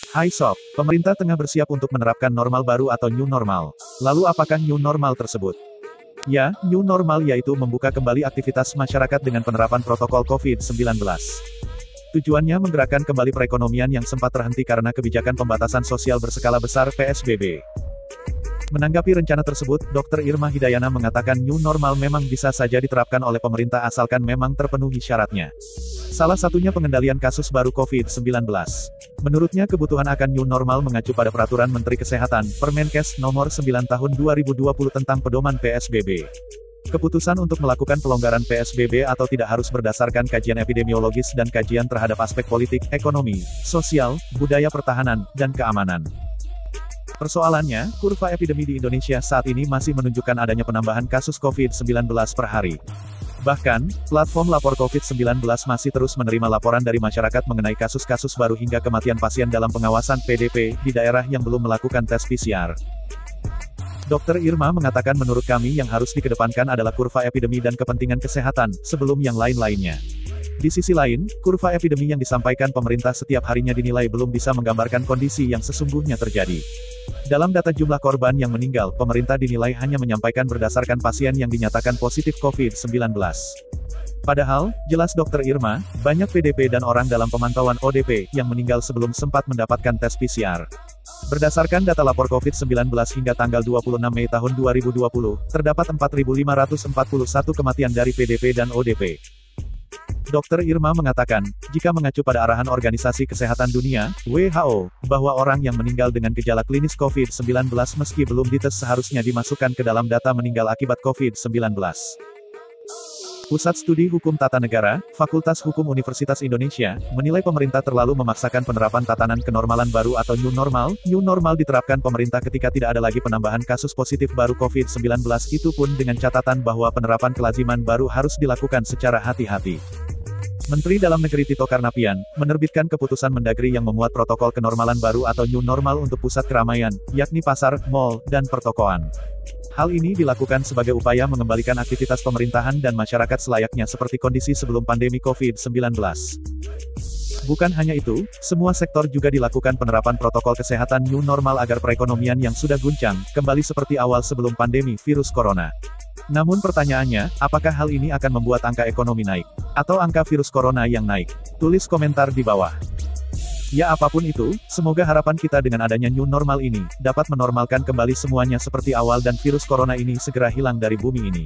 Hai Sob, pemerintah tengah bersiap untuk menerapkan normal baru atau new normal. Lalu apakah new normal tersebut? Ya, new normal yaitu membuka kembali aktivitas masyarakat dengan penerapan protokol COVID-19. Tujuannya menggerakkan kembali perekonomian yang sempat terhenti karena kebijakan pembatasan sosial berskala besar (PSBB). Menanggapi rencana tersebut, Dr. Irma Hidayana mengatakan new normal memang bisa saja diterapkan oleh pemerintah asalkan memang terpenuhi syaratnya. Salah satunya pengendalian kasus baru COVID-19. Menurutnya kebutuhan akan new normal mengacu pada Peraturan Menteri Kesehatan, Permenkes Nomor 9 Tahun 2020 tentang pedoman PSBB. Keputusan untuk melakukan pelonggaran PSBB atau tidak harus berdasarkan kajian epidemiologis dan kajian terhadap aspek politik, ekonomi, sosial, budaya pertahanan, dan keamanan. Persoalannya, kurva epidemi di Indonesia saat ini masih menunjukkan adanya penambahan kasus COVID-19 per hari. Bahkan, platform lapor COVID-19 masih terus menerima laporan dari masyarakat mengenai kasus-kasus baru hingga kematian pasien dalam pengawasan PDP di daerah yang belum melakukan tes PCR. Dr. Irma mengatakan menurut kami yang harus dikedepankan adalah kurva epidemi dan kepentingan kesehatan, sebelum yang lain-lainnya. Di sisi lain, kurva epidemi yang disampaikan pemerintah setiap harinya dinilai belum bisa menggambarkan kondisi yang sesungguhnya terjadi. Dalam data jumlah korban yang meninggal, pemerintah dinilai hanya menyampaikan berdasarkan pasien yang dinyatakan positif COVID-19. Padahal, jelas Dr. Irma, banyak PDP dan orang dalam pemantauan ODP yang meninggal sebelum sempat mendapatkan tes PCR. Berdasarkan data lapor COVID-19 hingga tanggal 26 Mei tahun 2020, terdapat 4.541 kematian dari PDP dan ODP. Dr. Irma mengatakan, jika mengacu pada arahan Organisasi Kesehatan Dunia, WHO, bahwa orang yang meninggal dengan gejala klinis COVID-19 meski belum dites seharusnya dimasukkan ke dalam data meninggal akibat COVID-19. Pusat Studi Hukum Tata Negara, Fakultas Hukum Universitas Indonesia, menilai pemerintah terlalu memaksakan penerapan tatanan kenormalan baru atau new normal. New normal diterapkan pemerintah ketika tidak ada lagi penambahan kasus positif baru COVID-19, itu pun dengan catatan bahwa penerapan kelaziman baru harus dilakukan secara hati-hati. Menteri Dalam Negeri Tito Karnavian, menerbitkan keputusan Mendagri yang memuat protokol kenormalan baru atau new normal untuk pusat keramaian, yakni pasar, mal, dan pertokoan. Hal ini dilakukan sebagai upaya mengembalikan aktivitas pemerintahan dan masyarakat selayaknya seperti kondisi sebelum pandemi COVID-19. Bukan hanya itu, semua sektor juga dilakukan penerapan protokol kesehatan new normal agar perekonomian yang sudah guncang, kembali seperti awal sebelum pandemi virus corona. Namun pertanyaannya, apakah hal ini akan membuat angka ekonomi naik? Atau angka virus corona yang naik? Tulis komentar di bawah. Ya apapun itu, semoga harapan kita dengan adanya new normal ini, dapat menormalkan kembali semuanya seperti awal dan virus corona ini segera hilang dari bumi ini.